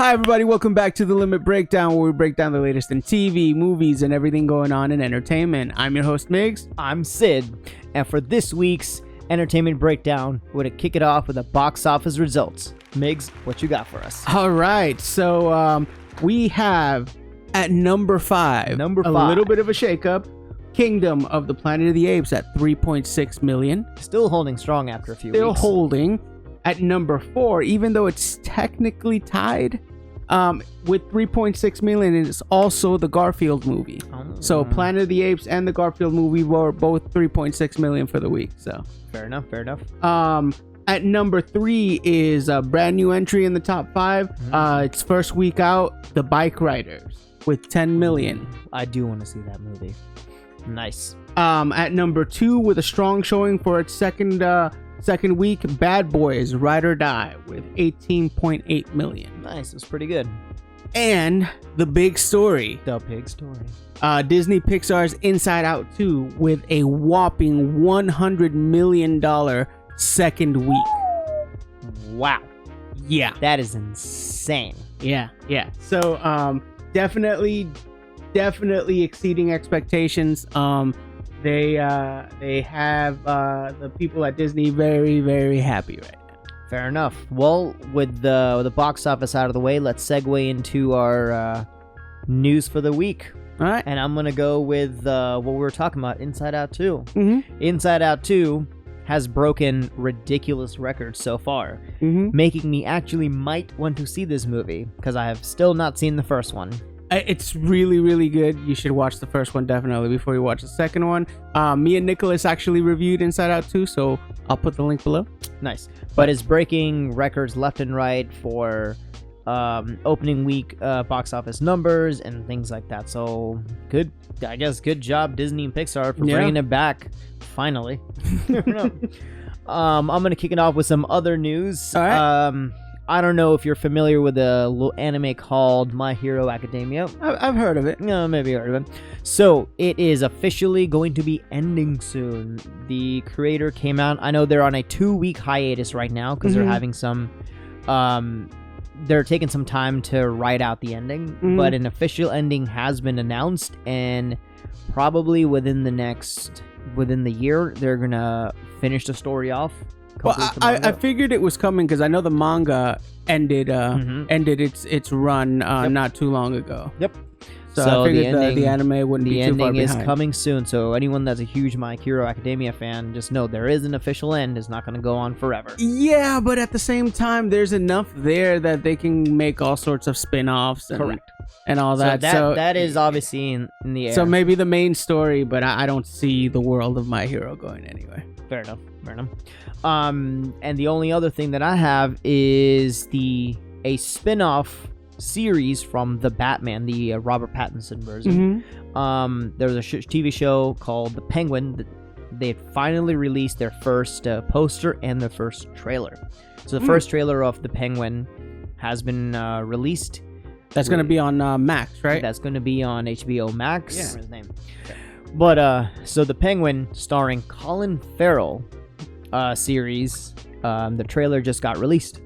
Hi, everybody. Welcome back to The Limit Breakdown, where we break down the latest in TV, movies, and everything going on in entertainment. I'm your host, Migs. I'm Sid. And for this week's Entertainment Breakdown, we're going to kick it off with the box office results. Migs, what you got for us? All right. So we have at number five, a little bit of a shakeup. Kingdom of the Planet of the Apes at 3.6 million. Still holding strong after a few Still weeks. holding. At number 4, even though it's technically tied with 3.6 million, it's also the Garfield movie. So Planet of the Apes and the Garfield movie were both 3.6 million for the week. So fair enough. At number 3 is a brand new entry in the top 5. It's first week out, The Bike Riders with 10 million. I do want to see that movie. Nice. At number 2, with a strong showing for its second week, Bad Boys Ride or Die with 18.8 million. Nice. It's pretty good. And the big story, Disney Pixar's Inside Out 2 with a whopping $100 million second week. Wow. Yeah. That is insane. Yeah. So definitely exceeding expectations. They have the people at Disney very, very happy right now. Fair enough. Well, with the box office out of the way, let's segue into our news for the week. All right. And I'm going to go with what we were talking about, Inside Out 2. Mm-hmm. Inside Out 2 has broken ridiculous records so far, making me actually might want to see this movie, because I have still not seen the first one. It's really, really good. You should watch the first one definitely before you watch the second one. Me and Nicholas actually reviewed Inside Out 2, so I'll put the link below. Nice. But it's breaking records left and right for opening week box office numbers and things like that. So good job Disney and Pixar for bringing it back finally. I'm going to kick it off with some other news. All right. I don't know if you're familiar with a little anime called My Hero Academia. I've heard of it. No, maybe heard of it. So it is officially going to be ending soon. The creator came out. I know they're on a 2-week hiatus right now because they're having some. They're taking some time to write out the ending, but an official ending has been announced, and probably within the year they're gonna finish the story off. Well, I figured it was coming because I know the manga ended its run not too long ago. Yep. So I figured the anime wouldn't be too far behind. The ending is coming soon, so anyone that's a huge My Hero Academia fan, just know there is an official end. It's not going to go on forever. Yeah, but at the same time, there's enough there that they can make all sorts of spin-offs. Correct. And all that. So that is obviously in the air. So maybe the main story, but I don't see the world of My Hero going anywhere. Fair enough. And the only other thing that I have is a spin-off series from the Batman, the Robert Pattinson version. There was a TV show called The Penguin. They had finally released their first poster and their first trailer. So the first trailer of The Penguin has been released. That's going to be on Max, right? That's going to be on HBO Max. Yeah. His name. But so The Penguin, starring Colin Farrell, series. The trailer just got released.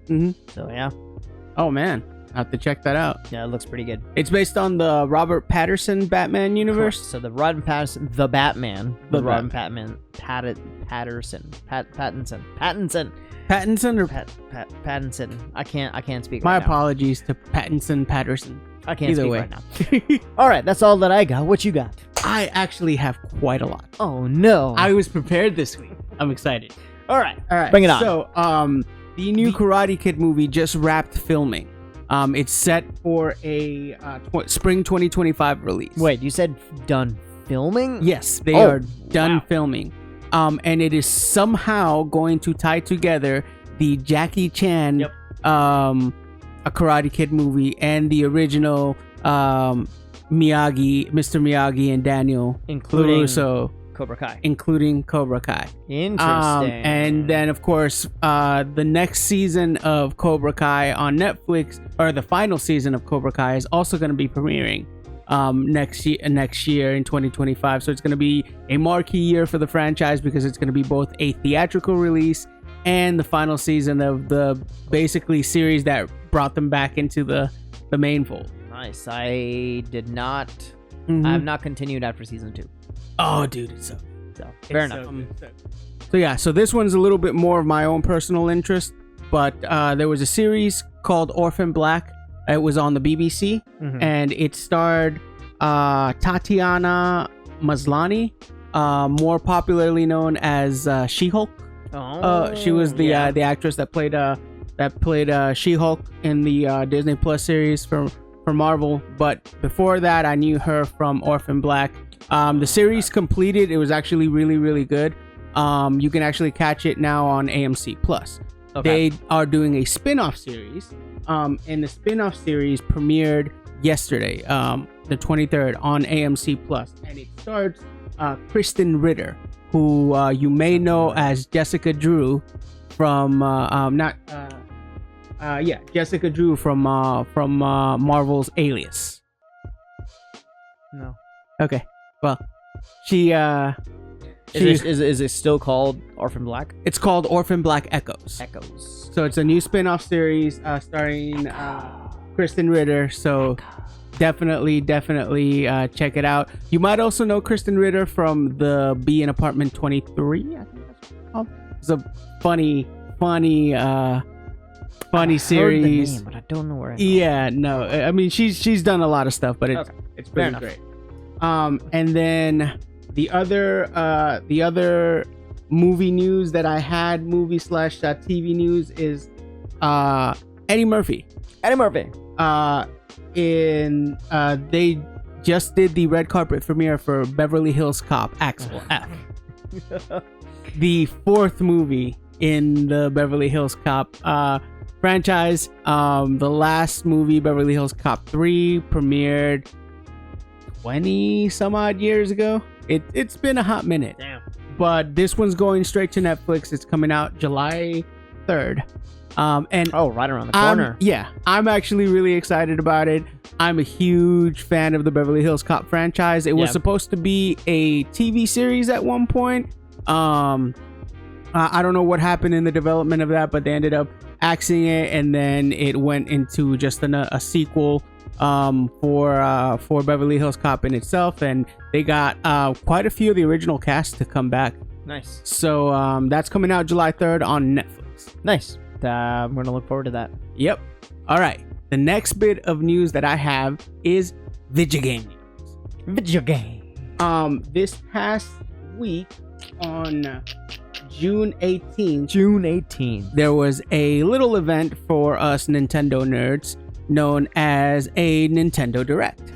So yeah. Oh man, I have to check that out. Yeah, it looks pretty good. It's based on the Robert Pattinson Batman universe. Correct. So the Robert Pattinson, the Batman, Pattinson or Pattinson. I can't speak. My right apologies to Pattinson. I can't speak right now. All right, that's all that I got. What you got? I actually have quite a lot. Oh no! I was prepared this week. I'm excited. All right, bring it on. So, the new Karate Kid movie just wrapped filming. It's set for a spring 2025 release. Wait, you said done filming? Yes, they are done filming. And it is somehow going to tie together the Jackie Chan, a Karate Kid movie, and the original Mr. Miyagi and Daniel LaRusso, including Cobra Kai. Interesting. And then, of course, the next season of Cobra Kai on Netflix, or the final season of Cobra Kai, is also going to be premiering next year in 2025. So it's going to be a marquee year for the franchise because it's going to be both a theatrical release and the final season of the basically series that brought them back into the main fold. Nice. I did not. Mhm. I have not continued after season 2. Oh, dude, it's so Fair it's enough. So yeah, so this one's a little bit more of my own personal interest, but there was a series called Orphan Black. It was on the BBC, and it starred Tatiana Maslany, more popularly known as She-Hulk. She was the actress that played She-Hulk in the Disney Plus series for Marvel. But before that, I knew her from Orphan Black. The series completed. It was actually really, really good. You can actually catch it now on AMC Plus. Okay. They are doing a spin-off series. And the spin-off series premiered yesterday, the 23rd, on AMC Plus, and it stars Kristen Ritter, who you may know as Jessica Drew from Jessica Drew from Marvel's Alias. No. Okay, well, she Is it still called Orphan Black? It's called Orphan Black Echoes. Echoes. So it's a new spin-off series starring Kristen Ritter. So definitely check it out. You might also know Kristen Ritter from the Bee in Apartment 23. I think that's what it's called. It's a funny series. Heard the name, but I don't know where. Yeah, no. I mean, she's done a lot of stuff, but it's pretty great. And then the other movie news that I had, movie/TV news, is Eddie Murphy. They just did the red carpet premiere for Beverly Hills Cop Axel F. The 4th movie in the Beverly Hills Cop franchise. The last movie, Beverly Hills Cop 3, premiered 20 some odd years ago. It's been a hot minute. Damn. But this one's going straight to Netflix. It's coming out July 3rd. And right around the corner. I'm actually really excited about it. I'm a huge fan of the Beverly Hills Cop franchise. It was supposed to be a TV series at one point. I don't know what happened in the development of that, but they ended up axing it, and then it went into just a sequel for Beverly Hills Cop in itself, and they got quite a few of the original cast to come back. Nice. So that's coming out July 3rd on Netflix. Nice. I'm gonna look forward to that. Yep. All right. The next bit of news that I have is video game news. Video game. This past week on June 18th. There was a little event for us Nintendo nerds known as a Nintendo Direct.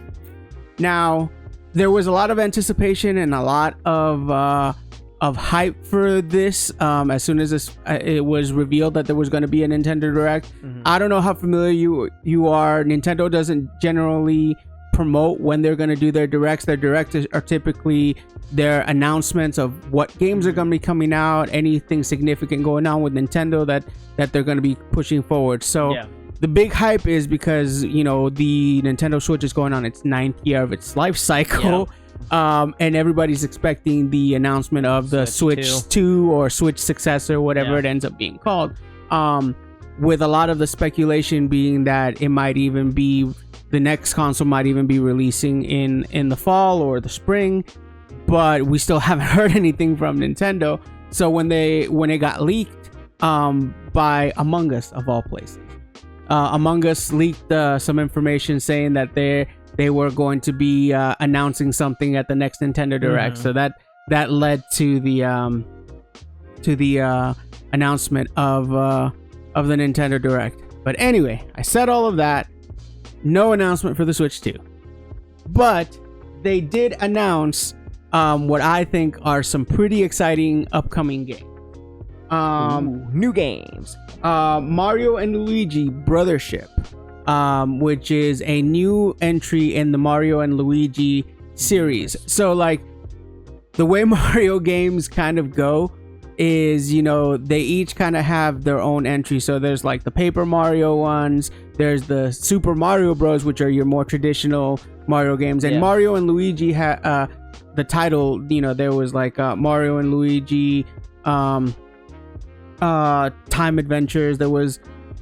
Now, there was a lot of anticipation and a lot of hype for this as soon as it was revealed that there was going to be a Nintendo Direct. I don't know how familiar you are. Nintendo doesn't generally promote when they're going to do their directs. Their directs are typically their announcements of what games are going to be coming out, anything significant going on with Nintendo that they're going to be pushing forward. So the big hype is because, the Nintendo Switch is going on its 9th year of its life cycle. And everybody's expecting the announcement of the Switch 2 or Switch successor, whatever it ends up being called. With a lot of the speculation being that it might even be the next console might even be releasing in the fall or the spring, but we still haven't heard anything from Nintendo. So when it got leaked by Among Us of all places, Among Us leaked some information saying that they were going to be announcing something at the next Nintendo Direct. So that led to the announcement of the Nintendo Direct. But anyway, I said all of that. No announcement for the Switch 2. But they did announce what I think are some pretty exciting upcoming games. New games. Mario and Luigi Brothership, which is a new entry in the Mario and Luigi series. So like the way Mario games kind of go is, they each kind of have their own entry. So there's like the Paper Mario ones, there's the Super Mario Bros, which are your more traditional Mario games, and Mario and Luigi had the title, there was like Mario and Luigi time adventures.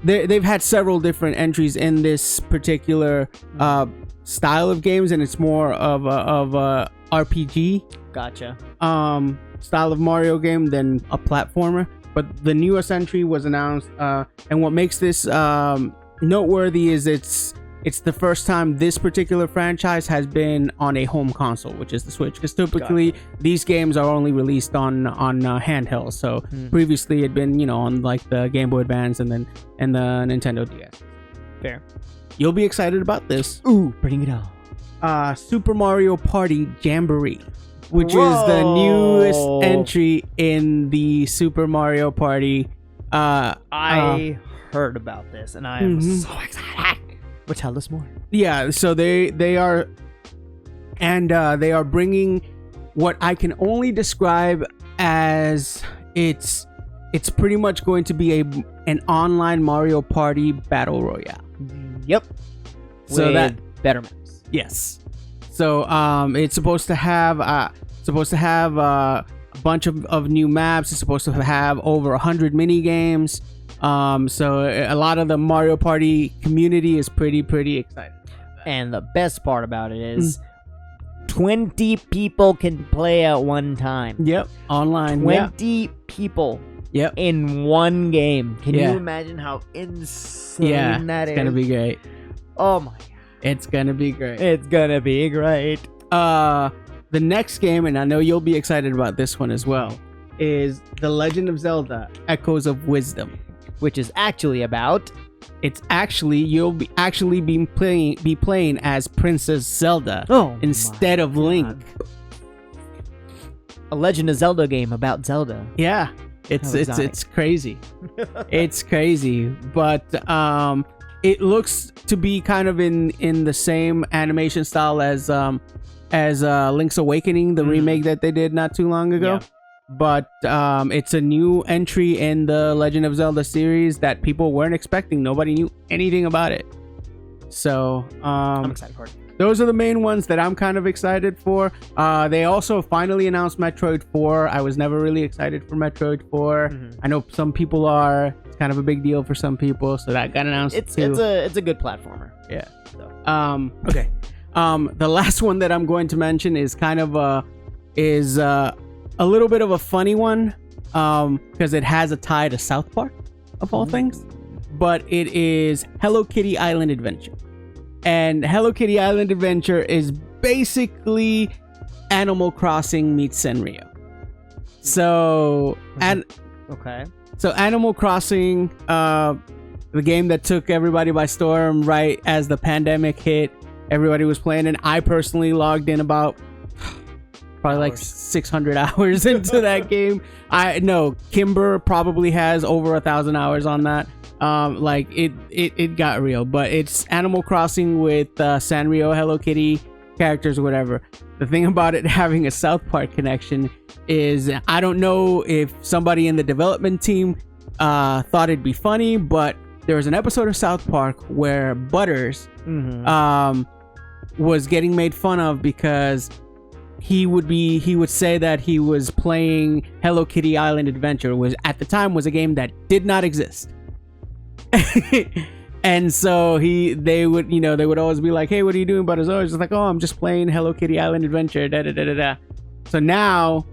They've had several different entries in this particular style of games, and it's more of a RPG Gotcha. Style of Mario game than a platformer. But the newest entry was announced, and what makes this noteworthy is it's the first time this particular franchise has been on a home console, which is the Switch. Because typically these games are only released on handhelds. So previously it'd been on like the Game Boy Advance and the Nintendo DS. Fair. You'll be excited about this. Ooh, bring it on. Super Mario Party Jamboree, which is the newest entry in the Super Mario Party. I heard about this and I am so excited. But tell us more. Yeah, so they are bringing what I can only describe as it's pretty much going to be an online Mario Party battle royale. Yep. So with better maps. Yes. So it's supposed to have a bunch of new maps. It's supposed to have over 100 mini games. So a lot of the Mario Party community is pretty excited. And the best part about it is 20 people can play at one time. Yep, online. 20 people. Yep. In one game. Can you imagine how insane that is? It's gonna be great. Oh my god. It's gonna be great. It's gonna be great. The next game, and I know you'll be excited about this one as well, is The Legend of Zelda: Echoes of Wisdom. Which is actually about... You'll be playing as Princess Zelda instead of Link. A Legend of Zelda game about Zelda. Yeah, it's crazy. It's crazy, but it looks to be kind of in the same animation style as Link's Awakening, the remake that they did not too long ago. Yeah. But it's a new entry in the Legend of Zelda series that people weren't expecting. Nobody knew anything about it. So I'm excited for it. Those are the main ones that I'm kind of excited for. They also finally announced Metroid 4. I was never really excited for Metroid 4. I know some people are. It's kind of a big deal for some people, so that got announced too. It's a good platformer. Yeah. So. Okay. The last one that I'm going to mention is kind of a little bit of a funny one, because it has a tie to South Park, of all things. But it is Hello Kitty Island Adventure. And Hello Kitty Island Adventure is basically Animal Crossing meets Sanrio. So, So Animal Crossing, the game that took everybody by storm right as the pandemic hit, everybody was playing, and I personally logged in about probably like 600 hours into that game. I know Kimber probably has over 1,000 hours on that. Like it got real, but it's Animal Crossing with Sanrio, Hello Kitty characters or whatever. The thing about it having a South Park connection is I don't know if somebody in the development team thought it'd be funny, but there was an episode of South Park where Butters was getting made fun of because he would say that he was playing Hello Kitty Island Adventure, was at the time was a game that did not exist. And so they would always be like, hey, what are you doing? But it's always just like, oh, I'm just playing Hello Kitty Island Adventure, da da da da da. So now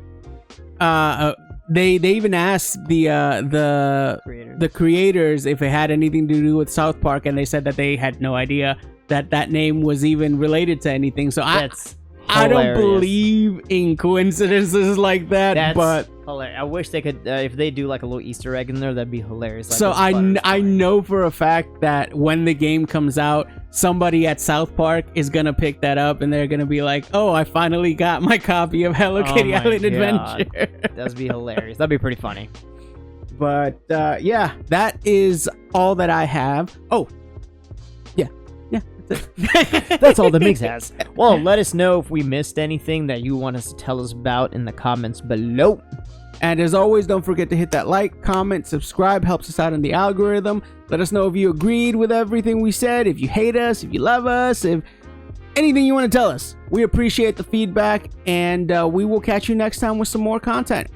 they even asked the creators if it had anything to do with South Park, and they said that they had no idea that name was even related to anything. So I don't believe in coincidences like that. But hilarious. I wish they could, if they do like a little Easter egg in there, that'd be hilarious. Like so I know for a fact that when the game comes out, somebody at South Park is gonna pick that up, and they're gonna be like, "Oh, I finally got my copy of Hello Kitty Island Adventure." That'd be hilarious. That'd be pretty funny. But yeah, that is all that I have. Oh, yeah. That's all the Migs has. Well, let us know if we missed anything that you want us to tell us about in the comments below. And as always, don't forget to hit that like, comment, subscribe. Helps us out in the algorithm. Let us know if you agreed with everything we said, if you hate us, if you love us, if anything you want to tell us. We appreciate the feedback, and we will catch you next time with some more content.